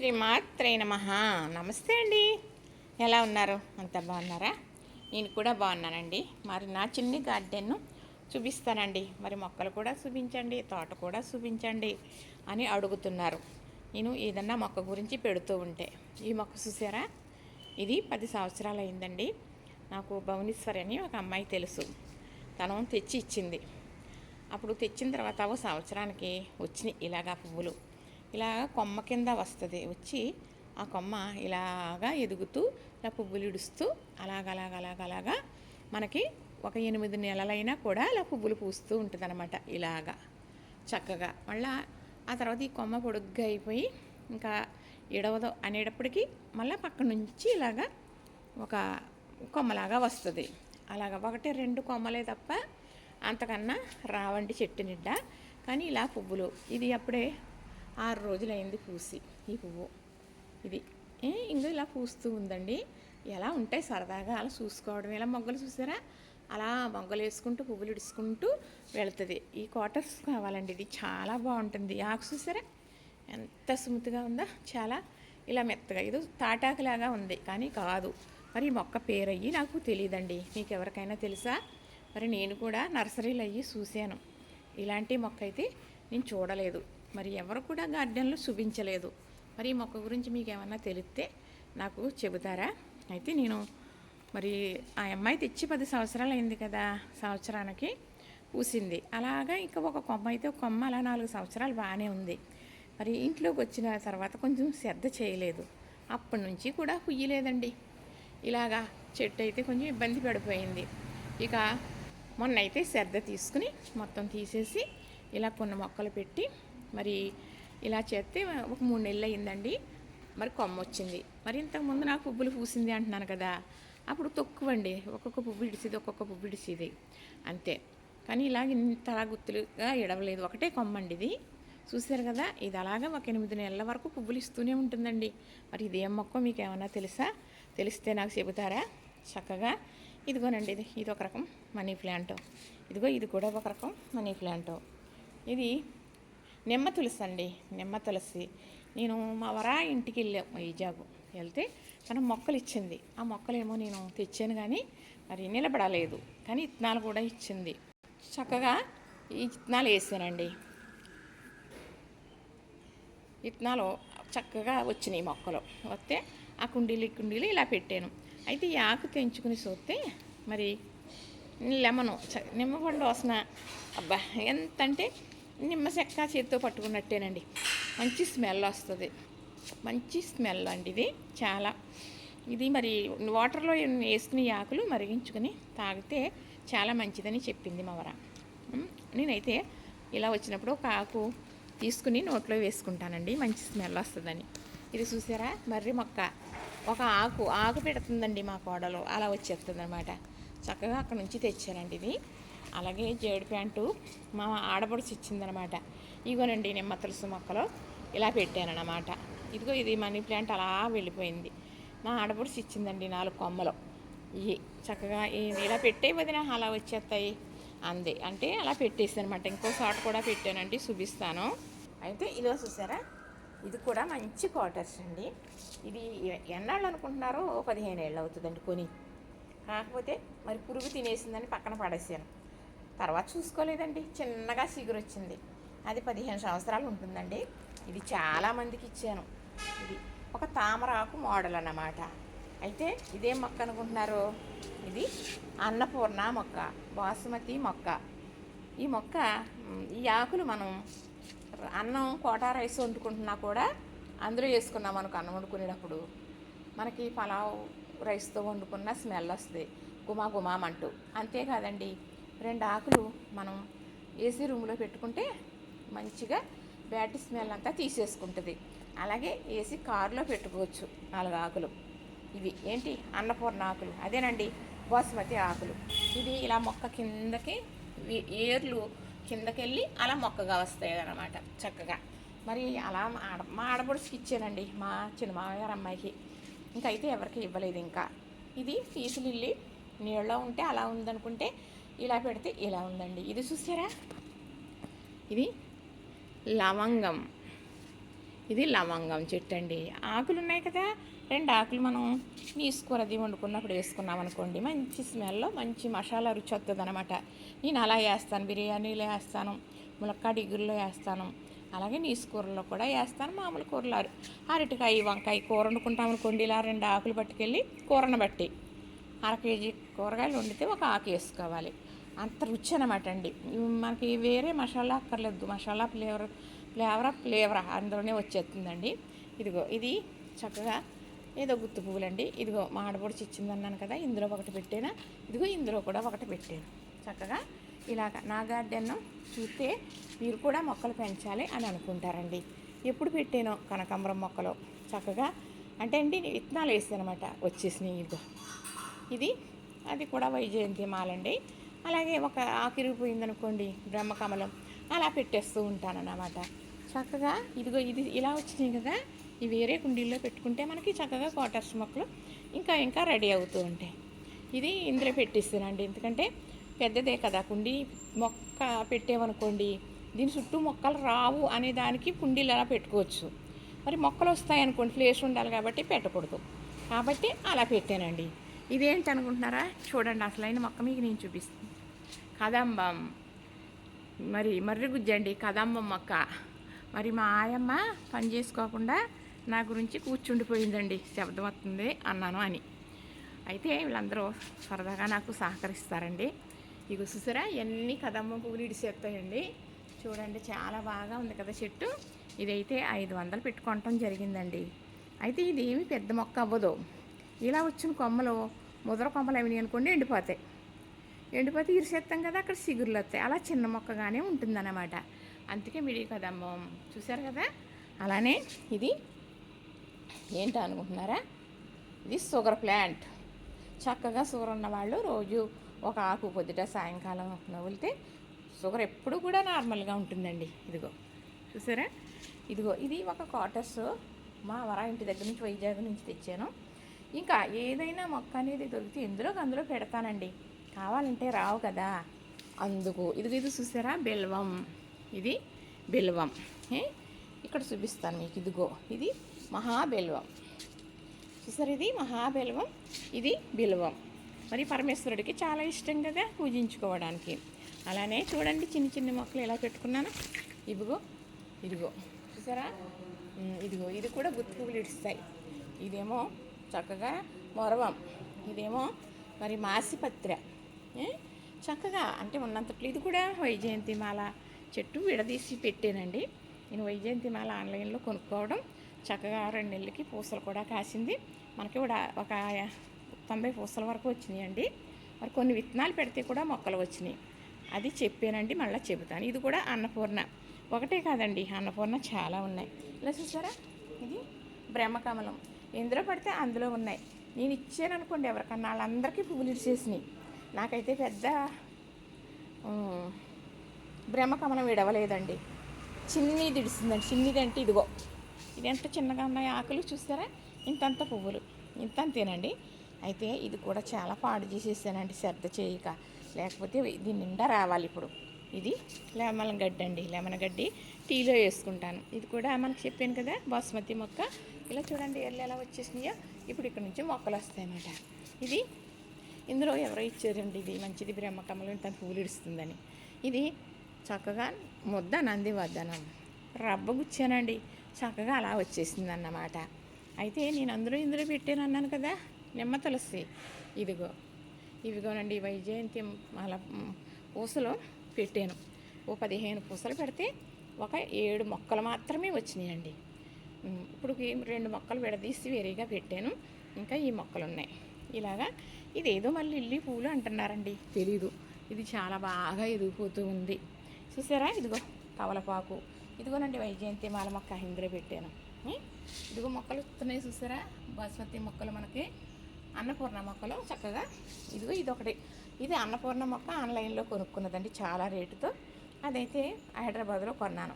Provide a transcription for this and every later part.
శ్రీమాత్రే నమః. నమస్తే అండి. ఎలా ఉన్నారు? అంతా బాగున్నారా? నేను కూడా బాగున్నానండి. మరి నా చిన్ని గార్డెన్ను చూపిస్తానండి. మరి మొక్కలు కూడా చూపించండి, తోట కూడా చూపించండి అని అడుగుతున్నారు. నేను ఏదన్నా మొక్క గురించి పెడుతూ ఉంటే ఈ మొక్క చూసారా? ఇది 10 సంవత్సరాలు అయిందండి. నాకు భువనేశ్వరి అని ఒక అమ్మాయి తెలుసు. తను తెచ్చి ఇచ్చింది. అప్పుడు తెచ్చిన తర్వాత ఓ సంవత్సరానికి వచ్చినాయి ఇలాగా పువ్వులు. ఇలాగ కొమ్మ కింద వస్తుంది వచ్చి ఆ కొమ్మ ఇలాగా ఎదుగుతూ ఇలా పువ్వులు ఇడుస్తూ అలాగలాగా మనకి ఒక 8 నెలలైనా కూడా ఇలా పువ్వులు పూస్తూ ఉంటుంది అనమాట. ఇలాగా చక్కగా మళ్ళీ ఆ తర్వాత ఈ కొమ్మ పొడుగ్గా అయిపోయి ఇంకా ఇడవదు అనేటప్పటికీ మళ్ళీ పక్క నుంచి ఇలాగా ఒక కొమ్మలాగా వస్తుంది. అలాగ 1-2 కొమ్మలే తప్ప అంతకన్నా రావండి చెట్టు నిండా. కానీ ఇలా పువ్వులు ఇది అప్పుడే 6 రోజులైంది పూసి ఈ పువ్వు. ఇది ఇంకా ఇలా పూస్తూ ఉందండి. ఎలా ఉంటాయి సరదాగా అలా చూసుకోవడం. ఇలా మొగ్గలు చూసారా? అలా మొగ్గలు వేసుకుంటూ పువ్వులు ఇడుచుకుంటూ వెళుతుంది. ఈ క్వార్టర్స్ కావాలండి. ఇది చాలా బాగుంటుంది. ఆకు చూసారా ఎంత స్మూత్గా ఉందో, చాలా ఇలా మెత్తగా. ఇది తాటాకులాగా ఉంది కానీ కాదు. మరి ఈ మొక్క పేరయ్యి నాకు తెలియదండి. మీకు ఎవరికైనా తెలుసా? మరి నేను కూడా నర్సరీలు అయ్యి చూశాను. ఇలాంటి మొక్క అయితే నేను చూడలేదు. మరి ఎవరు కూడా గార్డెన్లో చూపించలేదు. మరి ఈ మొక్క గురించి మీకు ఏమన్నా తెలిస్తే నాకు చెబుతారా? అయితే నేను మరి ఆ అమ్మాయి తెచ్చి 10 సంవత్సరాలు అయింది కదా, సంవత్సరానికి పూసింది. అలాగా ఇంకా ఒక కొమ్మ అయితే ఒక కొమ్మ అలా 4 సంవత్సరాలు బాగానే ఉంది. మరి ఇంట్లోకి వచ్చిన తర్వాత కొంచెం శ్రద్ధ చేయలేదు. అప్పటి నుంచి కూడా పుయ్యలేదండి. ఇలాగా చెట్టు అయితే కొంచెం ఇబ్బంది పడిపోయింది. ఇక మొన్న అయితే శ్రద్ధ తీసుకుని మొత్తం తీసేసి ఇలా కొన్ని మొక్కలు పెట్టి మరి ఇలా చేస్తే ఒక 3 నెలలు అయిందండి. మరి కొమ్మ వచ్చింది. మరి ఇంతకుముందు నాకు పువ్వులు పూసింది అంటున్నాను కదా, అప్పుడు తక్కువండి. ఒక్కొక్క పువ్వు ఇడిసిది, ఒక్కొక్క పువ్వు ఇడిసిది అంతే. కానీ ఇలాగ ఇంత గుత్తులుగా ఇడవలేదు. ఒకటే కొమ్మండి ఇది. చూసారు కదా? ఇది అలాగా ఒక 8 నెలల వరకు పువ్వులు ఇస్తూనే ఉంటుందండి. మరి ఇదేం మొక్క మీకు ఏమన్నా తెలుసా? తెలిస్తే నాకు చెబుతారా? చక్కగా ఇదిగోనండి. ఇది ఒక రకం మనీ ప్లాంట్. ఇదిగో ఇది కూడా ఒక రకం మనీ ప్లాంట్. ఇది నిమ్మ తులసి అండి. నిమ్మ తులసి నేను మా ఇంటికి వెళ్ళాం వైజాగ్. వెళ్తే తను మొక్కలు ఇచ్చింది. ఆ మొక్కలేమో నేను తెచ్చాను కానీ మరి నిలబడలేదు. కానీ ఇత్తనాలు కూడా ఇచ్చింది. చక్కగా ఈ ఇత్తనాలు వేసానండి. ఇత్తనాలు చక్కగా వచ్చినాయి మొక్కలు. వస్తే ఆ కుండీలు ఇలా పెట్టాను. అయితే ఈ ఆకు తెంచుకుని చూస్తే మరి లెమను నిమ్మపండు వాసన అబ్బా ఎంత అంటే నిమ్మ చెక్క చేతితో పట్టుకున్నట్టేనండి. మంచి స్మెల్ వస్తుంది. మంచి స్మెల్ అండి ఇది. చాలా ఇది మరి వాటర్లో వేసుకుని ఆకులు మరిగించుకొని తాగితే చాలా మంచిదని చెప్పింది మా వర. నేనైతే ఇలా వచ్చినప్పుడు ఒక ఆకు తీసుకుని నోట్లో వేసుకుంటానండి. మంచి స్మెల్ వస్తుందని. ఇది చూసారా? మర్రి మొక్క ఒక ఆకు పెడుతుందండి మా కోడలు. అలా వచ్చేస్తుంది అనమాట. చక్కగా అక్కడ నుంచి తెచ్చానండి ఇది. అలాగే జేడు ప్యాంటు మా ఆడపడుచు ఇచ్చిందనమాట. ఇగోనండి నిమ్మ తులసి మొక్కలు ఇలా పెట్టానన్నమాట. ఇదిగో ఇది మనీ ప్లాంట్ అలా వెళ్ళిపోయింది. మా ఆడపడుచు ఇచ్చిందండి 4 కొమ్మలు. ఇవి చక్కగా ఇలా పెట్టే వదిన అలా వచ్చేస్తాయి అంది. అంటే అలా పెట్టేసి అనమాట. ఇంకో చోట కూడా పెట్టానండి, చూపిస్తాను. అయితే ఇదిగో చూసారా? ఇది కూడా మంచి క్వార్టర్స్ అండి. ఇది ఎన్నాళ్ళు అనుకుంటున్నారో 15 ఏళ్ళు అవుతుందండి కొని. కాకపోతే మరి పురుగు తినేసిందని పక్కన పడేసాను. తర్వాత చూసుకోలేదండి. చిన్నగా సిగురు వచ్చింది. అది 15 సంవత్సరాలు ఉంటుందండి. ఇది చాలామందికి ఇచ్చాను. ఇది ఒక తామరాకు మోడల్ అన్నమాట. అయితే ఇదేం మొక్క అనుకుంటున్నారు? ఇది అన్నపూర్ణ మొక్క, బాసుమతి మొక్క. ఈ మొక్క ఈ ఆకులు మనం అన్నం కోటా రైస్ వండుకుంటున్నా కూడా అందులో వేసుకున్నాం అనుకో. అన్నం వండుకునేటప్పుడు మనకి పలావ్ రైస్తో వండుకున్న స్మెల్ వస్తుంది గుమామంటూ. అంతేకాదండి 2 ఆకులు మనం ఏసీ రూమ్లో పెట్టుకుంటే మంచిగా బ్యాడ్ స్మెల్ అంతా తీసేసుకుంటుంది. అలాగే ఏసీ కారులో పెట్టుకోవచ్చు 4 ఆకులు. ఇవి ఏంటి అన్నపూర్ణ ఆకులు, అదేనండి బాసుమతి ఆకులు. ఇది ఇలా మొక్క కిందకి ఏర్లు కిందకెళ్ళి అలా మొక్కగా వస్తాయి అన్నమాట చక్కగా. మరి అలా మా ఆడపడుచుకి ఇచ్చానండి, మా చిన్న మామగారు అమ్మాయికి. ఇంకైతే ఎవరికి ఇవ్వలేదు. ఇంకా ఇది పీసు లిల్లీ నీళ్ళలో ఉంటే అలా ఉందనుకుంటే ఇలా పెడితే ఇలా ఉందండి. ఇది చూసారా? ఇది లవంగం. ఇది లవంగం చెట్టు అండి. ఆకులు ఉన్నాయి కదా, 2 ఆకులు మనం నీసుకూర అది వండుకున్నప్పుడు వేసుకున్నాం అనుకోండి, మంచి స్మెల్, మంచి మసాలా రుచి వస్తుంది అనమాట. నేను అలా వేస్తాను, బిర్యానీలో వేస్తాను, ములక్కాడ ఇగురులో వేస్తాను, అలాగే నీసుకూరలో కూడా వేస్తాను. మామూలు కూరలు అరటికాయ వంకాయ కూర వండుకుంటాం అనుకోండి, ఇలా 2 ఆకులు పట్టుకెళ్ళి కూరను బట్టి 1/2 కేజీ కూరగాయలు వండితే 1 ఆకు వేసుకోవాలి. అంత రుచి అనమాట అండి. మనకి వేరే మసాలా అక్కర్లేదు, మసాలా ఫ్లేవర్ అందులోనే వచ్చేస్తుందండి. ఇదిగో ఇది చక్కగా ఏదో గుత్తి పువ్వులండి. ఇదిగో మా ఆడపడుచు ఇచ్చిందన్నాను కదా, ఇందులో ఒకటి పెట్టాను, ఇదిగో ఇందులో కూడా ఒకటి పెట్టాను. చక్కగా ఇలాగ నా గార్డెన్ చూస్తే మీరు కూడా మొక్కలు పెంచాలి అని అనుకుంటారండి. ఎప్పుడు పెట్టానో కనకాంబరం మొక్కలు చక్కగా అంటే అండి విత్తనాలు వేస్తాను అనమాట, వచ్చేసినాయి. ఇదిగో ఇది అది కూడా వైజయంతి మాలండి. అలాగే ఒక ఆకిరిగిపోయిందనుకోండి బ్రహ్మకమలం, అలా పెట్టేస్తూ ఉంటానన్నమాట. చక్కగా ఇదిగో ఇది ఇలా వచ్చినాయి కదా, ఇవి వేరే కుండీల్లో పెట్టుకుంటే మనకి చక్కగా క్వార్టర్స్ మొక్కలు ఇంకా రెడీ అవుతూ ఉంటాయి. ఇది ఇందులో పెట్టిస్తానండి, ఎందుకంటే పెద్దదే కదా కుండీ. మొక్క పెట్టేమనుకోండి దీని చుట్టూ మొక్కలు రావు అనే దానికి కుండీలు అలా పెట్టుకోవచ్చు. మరి మొక్కలు వస్తాయనుకోండి, ప్లేస్ ఉండాలి కాబట్టి పెట్టకూడదు, కాబట్టి అలా పెట్టానండి. ఇదేంటి అనుకుంటున్నారా? చూడండి, అసలైన మొక్క మీకు నేను చూపిస్తాను. కదంబం, మర్రి గుజ్జండి, కదంబం మొక్క. మరి మా ఆయమ్మ పని చేసుకోకుండా నా గురించి కూర్చుండిపోయిందండి, శబ్దం వస్తుంది అన్నాను అని. అయితే వీళ్ళందరూ సరదాగా నాకు సహకరిస్తారండి. ఇక చూసారా ఎన్ని కదంబం పువ్వులు ఇడిసేస్తాయండి. చూడండి చాలా బాగా ఉంది కదా చెట్టు. ఇదైతే 500 పెట్టుకోవటం జరిగిందండి. అయితే ఇది ఏమి పెద్ద మొక్క అవ్వదు. ఇలా వచ్చిన కొమ్మలు ముదర కొమ్మలు అవి అనుకోండి ఎండిపోతే ఇరిసేస్తాం కదా, అక్కడ సిగురులు వస్తాయి. అలా చిన్న మొక్కగానే ఉంటుందన్నమాట. అందుకే మిడి కదంబం చూసారు కదా. అలానే ఇది ఏంటో అనుకుంటున్నారా? ఇది షుగర్ ప్లాంట్. చక్కగా షుగర్ ఉన్న వాళ్ళు రోజు ఒక ఆకు పొద్దుట సాయంకాలం నవ్వులితే షుగర్ ఎప్పుడు కూడా నార్మల్గా ఉంటుందండి. ఇదిగో చూసారా, ఇదిగో ఇది ఒక క్వార్టర్స్ మా వరా ఇంటి దగ్గర నుంచి వైజాగ్ నుంచి తెచ్చాను. ఇంకా ఏదైనా మొక్క అనేది దొరికితే అందులో పెడతానండి, కావాలంటే రావు కదా అందుకు. ఇది చూసారా బెల్వం, ఇది బెల్వం. ఇక్కడ చూపిస్తాను మీకు. ఇదిగో ఇది మహాబెల్వం చూసారు, ఇది మహాబెల్వం, ఇది బెల్వం. మరి పరమేశ్వరుడికి చాలా ఇష్టం కదా పూజించుకోవడానికి. అలానే చూడండి చిన్న చిన్న మొక్కలు ఎలా పెట్టుకున్నాను. ఇదిగో చూసారా, ఇదిగో ఇది కూడా గుత్తి పువ్వులు ఇడుస్తాయి. ఇదేమో చక్కగా మొరవం, ఇదేమో మరి మాసిపత్ర. చక్కగా అంటే ఉన్నంతట్లో ఇది కూడా వైజయంతి మాల చెట్టు విడదీసి పెట్టానండి. నేను వైజయంతి మాల ఆన్లైన్లో కొనుక్కోవడం, చక్కగా 2 నెలలకి పూసలు కూడా కాసింది. మనకి కూడా ఒక 90 పూసల వరకు వచ్చినాయండి. మరి కొన్ని విత్తనాలు పెడితే కూడా మొక్కలు వచ్చినాయి, అది చెప్పానండి, మళ్ళీ చెబుతాను. ఇది కూడా అన్నపూర్ణ ఒకటే కాదండి, అన్నపూర్ణ చాలా ఉన్నాయి. ఇలా చూసారా, ఇది బ్రహ్మకమలం, ఎందులో పడితే అందులో ఉన్నాయి. నేను ఇచ్చాను అనుకోండి ఎవరికన్నా, వాళ్ళందరికీ పువ్వులు ఇచ్చేసినాయి. నాకైతే పెద్ద బ్రహ్మకమలం విడవలేదండి, చిన్నది ఇడిసిందండి. చిన్నది అంటే ఇదిగో, ఇది ఎంత చిన్నగా ఉన్నాయి ఆకులు చూసారా, ఇంతంత పువ్వులు ఇంతంతేనండి. అయితే ఇది కూడా చాలా పాడు చేసేసానండి శ్రద్ధ చేయక, లేకపోతే దీని నిండా రావాలి. ఇప్పుడు ఇది లెమన్ గడ్డి అండి, లెమన్ గడ్డి టీలో వేసుకుంటాను. ఇది కూడా మనకు చెప్పాను కదా బాస్మతి మొక్క. ఇలా చూడండి ఎర్లు ఎలా వచ్చేసినాయో. ఇప్పుడు ఇక్కడ నుంచి మొక్కలు వస్తాయన్నమాట. ఇది ఇందులో ఎవరో ఇచ్చారండి, ఇది మంచిది బ్రహ్మకమలం ఇంత పువ్వులు ఇడుస్తుందని. ఇది చక్కగా ముద్ద నంది వద్దనం రబ్బ గుచ్చానండి, చక్కగా అలా వచ్చేసింది అన్నమాట. అయితే నేను ఇందులో పెట్టాను అన్నాను కదా నిమ్మ తులసి. ఇవిగోనండి వైజయంతి అలా పూసలు పెట్టాను. ఓ 15 పూసలు పెడితే ఒక 7 మొక్కలు మాత్రమే వచ్చినాయండి. ఇప్పుడు 2 మొక్కలు విడదీసి వేరేగా పెట్టాను, ఇంకా ఈ మొక్కలు ఉన్నాయి. ఇలాగా ఇదేదో మళ్ళీ లిల్లీ పూలు అంటున్నారండి, తెలీదు. ఇది చాలా బాగా ఎదిగిపోతూ ఉంది చూసారా. ఇదిగో తవలపాకు, ఇదిగోనండి వైజయంతి మాల మొక్క ఇందులో పెట్టాను. ఇదిగో మొక్కలు వస్తున్నాయి చూసారా, బాస్మతి మొక్కలు, మనకి అన్నపూర్ణ మొక్కలు చక్కగా. ఇదిగో ఇదొకటి, ఇది అన్నపూర్ణ మొక్క ఆన్లైన్లో కొనుక్కున్నదండి చాలా రేటుతో. అదైతే హైదరాబాద్లో కొన్నాను.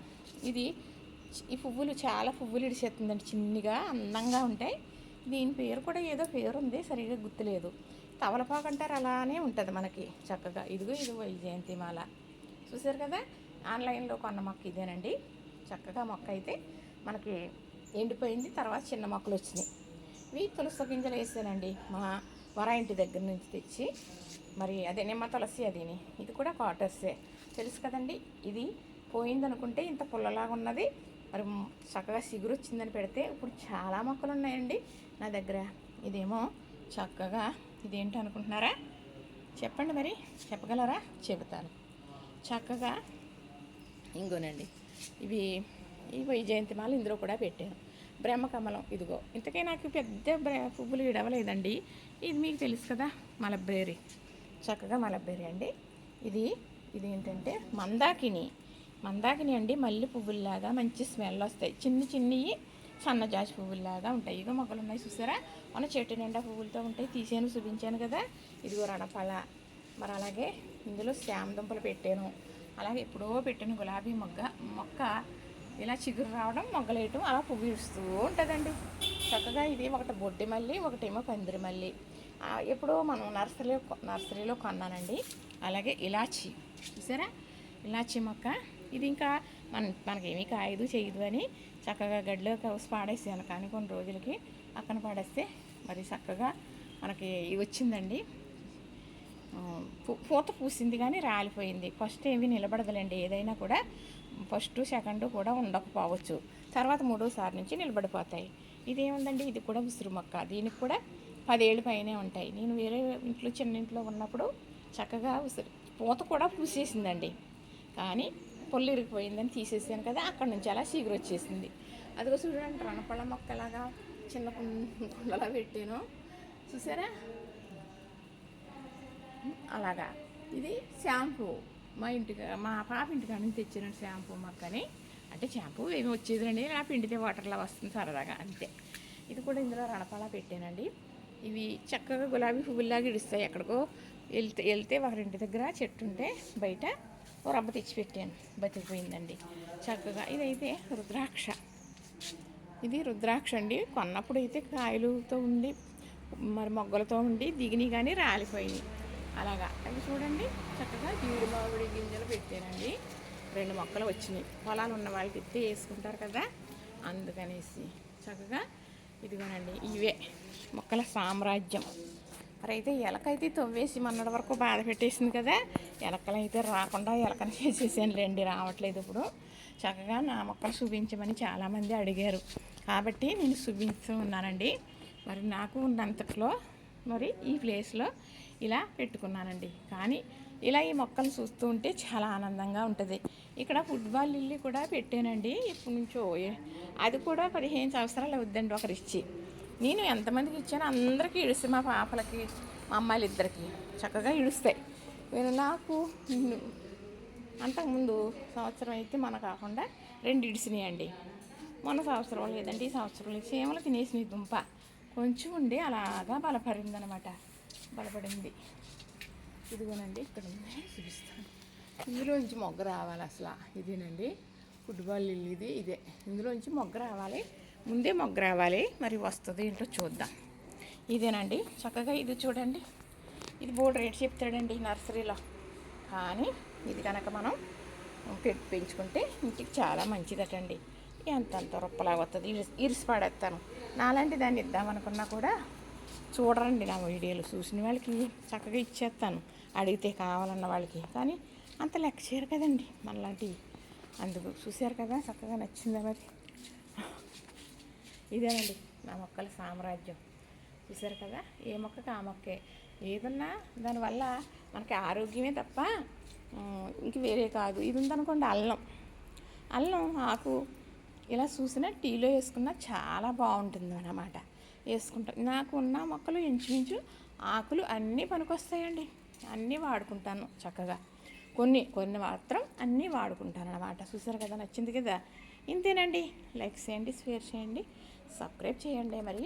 ఈ పువ్వులు చాలా పువ్వులు ఇడిసేస్తుందండి, చిన్నగా అందంగా ఉంటాయి. దీని పేరు కూడా ఏదో పేరు ఉంది, సరిగ్గా గుర్తులేదు. తవలపాకు అంటారు, అలానే ఉంటుంది మనకి చక్కగా. ఇది వైజయంతి మాల చూసారు కదా, ఆన్లైన్లో కొన్న మొక్క ఇదేనండి. చక్కగా మొక్క అయితే మనకి ఎండిపోయింది. తర్వాత చిన్న మొక్కలు వచ్చినాయి. ఇవి తులసి గింజలు వేసానండి, మా వర ఇంటి దగ్గర నుంచి తెచ్చి. మరి అదే నిమ్మ తులసి అదిని, ఇది కూడా క్వార్టర్సే, తెలుసు కదండి. ఇది పోయిందనుకుంటే ఇంత పుల్లలాగా ఉన్నది, మరి చక్కగా చిగురు వచ్చిందని పెడితే ఇప్పుడు చాలా మొక్కలు ఉన్నాయండి నా దగ్గర. ఇదేమో చక్కగా ఇదేంటి అనుకుంటున్నారా? చెప్పండి, మరి చెప్పగలరా? చెబుతాను. చక్కగా ఇంకోనండి, ఇవి ఈ వైజయంతిమాల ఇందులో కూడా పెట్టాను. బ్రహ్మకమలం ఇదిగో, ఇంతకే నాకు పెద్ద పువ్వులు ఇడవలేదండి. ఇది మీకు తెలుసు కదా, మలబేరి, చక్కగా మలబేరి అండి. ఇది ఏంటంటే మందాకిని అండి. మల్లె పువ్వుల్లాగా మంచి స్మెల్ వస్తాయి. చిన్నవి సన్నజాజి పువ్వుల్లాగా ఉంటాయి. ఇదిగో మొక్కలు ఉన్నాయి చూసారా, మన చెట్టు నిండా పువ్వులతో ఉంటాయి. తీసాను, చూపించాను కదా. ఇదిగో రణపల. మరి అలాగే ఇందులో శామ దుంపలు పెట్టాను. అలాగే ఎప్పుడో పెట్టిన గులాబీ మొక్క ఇలా చిగురు రావడం, మొగ్గలేయటం, అలా పువ్వు ఇస్తూ ఉంటుందండి చక్కగా. ఇది ఒకటి బొడ్డి మల్లి, ఒకటేమో పందిరి మల్లి. ఎప్పుడో మనం నర్సరీలో కొన్నానండి. అలాగే ఇలాచి చూసారా, ఇలాచి మొక్క. ఇది ఇంకా మనకేమీ కాయదు చేయదు అని చక్కగా గడ్డిలో కవసి పాడేసాను. కానీ కొన్ని రోజులకి పక్కన పాడేస్తే మరి చక్కగా మనకి ఇవి వచ్చిందండి. పూత పూసింది కానీ రాలిపోయింది. ఫస్ట్ ఏమి నిలబడదులేండి, ఏదైనా కూడా ఫస్ట్ సెకండ్ కూడా ఉండకపోవచ్చు, తర్వాత మూడోసారి నుంచి నిలబడిపోతాయి. ఇదేముందండి, ఇది కూడా ఉసిరి మొక్క. దీనికి కూడా 10 ఏళ్ళు పైనే ఉంటాయి. నేను వేరే ఇంట్లో చిన్న ఇంట్లో ఉన్నప్పుడు చక్కగా ఉసిరి పూత కూడా పూసేసిందండి, కానీ పొల్లు ఇరిగిపోయిందని తీసేసాను కదా, అక్కడి నుంచి అలా చిగురు వచ్చేసింది. అదిగో చూడండి, రణపళ్ళ మొక్కలాగా చిన్న కుండలా పెట్టాను చూసారా, అలాగా. ఇది షాంపూ, మా పాప ఇంటికాడ నుంచి తెచ్చిన షాంపూ మొక్కని. అంటే షాంపూ ఏమి వచ్చేదండి, నా పిండితే వాటర్లా వస్తుంది సరదాగా, అంతే. ఇది కూడా ఇందులో రణపాల పెట్టానండి. ఇవి చక్కగా గులాబీ పువ్వుల్లాగా ఇడుస్తాయి. ఎక్కడికో వెళ్తే ఒకరింటి దగ్గర చెట్టు ఉంటే బయట ఓ రబ్బ తెచ్చి పెట్టాను, బతికిపోయిందండి చక్కగా. ఇదైతే రుద్రాక్ష. ఇది రుద్రాక్ష అండి. కొన్నప్పుడు అయితే కాయలుతో ఉండి మరి మొగ్గలతో ఉండి దిగినాయి కానీ రాలిపోయినాయి అలాగా. అవి చూడండి చక్కగా జీడి మామిడి గింజలు పెట్టానండి. 2 మొక్కలు వచ్చినాయి. పొలాలు ఉన్న వాళ్ళకి ఎత్తే వేసుకుంటారు కదా, అందుకనేసి చక్కగా. ఇదిగోనండి, ఇవే మొక్కల సామ్రాజ్యం. మరి అయితే ఎలకైతే తవ్వేసి మొన్నటి వరకు బాధ పెట్టేసింది కదా, ఎలకలైతే రాకుండా ఎలకని చేసేసాను లేండి, రావట్లేదు ఇప్పుడు. చక్కగా నా మొక్కలు చూపించమని చాలామంది అడిగారు కాబట్టి నేను చూపిస్తూ ఉన్నానండి. మరి నాకు ఉన్నంతట్లో మరి ఈ ప్లేస్లో ఇలా పెట్టుకున్నానండి. కానీ ఇలా ఈ మొక్కలు చూస్తూ ఉంటే చాలా ఆనందంగా ఉంటుంది. ఇక్కడ ఫుట్బాల్ లిల్లీ కూడా పెట్టానండి ఇప్పటి నుంచో. అది కూడా 15 సంవత్సరాలు అవుద్దండి ఒకరిచ్చి. నేను ఎంతమందికి ఇచ్చానో అందరికీ ఇడుస్తాయి. మా పాపలకి, మా అమ్మాయిలు ఇద్దరికి చక్కగా ఇడుస్తాయి. నాకు అంతకుముందు సంవత్సరం అయితే మన కాకుండా 2 ఇడిసినాయండి. మొన్న సంవత్సరం లేదండి, ఈ సంవత్సరం చీమలు తినేసినాయి దుంప. కొంచెం ఉండి అలాగా బలపడింది. ఇదిగోనండి, ఇక్కడ ఉంది, చూపిస్తాను. ఇందులోంచి మొగ్గ రావాలి అసలు. ఇదేనండి ఫుట్బాల్ లిల్లీ, ఇదే. ఇందులోంచి మొగ్గ రావాలి, ముందే మొగ్గ రావాలి. మరి వస్తుంది ఏంటో చూద్దాం. ఇదేనండి చక్కగా. ఇది చూడండి, ఇది బోర్డు రేట్ చెప్తాడండి నర్సరీలో. కానీ ఇది కనుక మనం పెంచుకుంటే ఇంటికి చాలా మంచిదటండి. ఎంతంత రొప్పలాగా వస్తుంది, ఇరిసి పడేస్తాను. నాలాంటి దాన్ని ఇద్దామనుకున్నా కూడా చూడరండి నా వీడియోలు. చూసిన వాళ్ళకి చక్కగా ఇచ్చేస్తాను, అడిగితే కావాలన్న వాళ్ళకి. కానీ అంత లెక్క చేయరు కదండి మనలాంటివి. అందుకు చూశారు కదా, చక్కగా నచ్చిందా మరి. ఇదేనండి నా మొక్కల సామ్రాజ్యం. చూశారు కదా, ఏ మొక్కకి ఆ మొక్కే. ఏదన్నా దానివల్ల మనకి ఆరోగ్యమే తప్ప ఇంక వేరే కాదు. ఇది ఉందనుకోండి, అల్లం ఆకు ఇలా చూసినా టీలో వేసుకున్నా చాలా బాగుంటుంది అన్నమాట. వేసుకుంటాం. నాకు ఉన్న మొక్కలు ఇంచుమించు ఆకులు అన్నీ పనికొస్తాయండి, అన్నీ వాడుకుంటాను చక్కగా. కొన్ని మాత్రం అన్నీ వాడుకుంటాను అన్నమాట. చూసారు కదా, నచ్చింది కదా. ఇంతేనండి. లైక్ చేయండి, షేర్ చేయండి, సబ్స్క్రైబ్ చేయండి. మరి